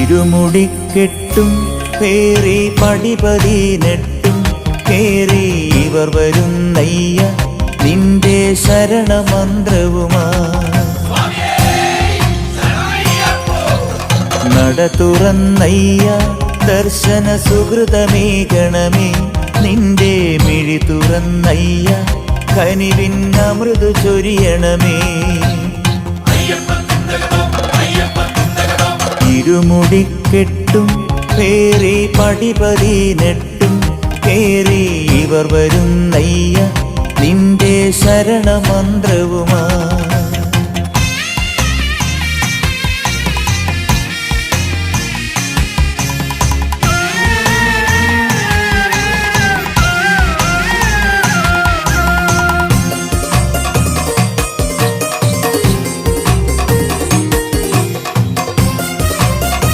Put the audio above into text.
ഇരുമുടിക്കെട്ടും പേറി പടിപതിനെട്ടും കേറി ഇവർ വരുന്നയ്യ നിന്റെ ശരണമന്ത്രവുമാ. നട തുറന്നയ്യ ദർശന സുഹൃതമേകണമേ നിന്റെ മിഴി തുറന്നയ്യ കനിവിൻ അമൃതു ചൊരിയണമേ. ഇരുമുടിക്കെട്ടും പേറി പടിപതിനെട്ടും കേറി ഇവർ വരുന്നയ്യ നിന്റെ ശരണമന്ത്രവുമാ.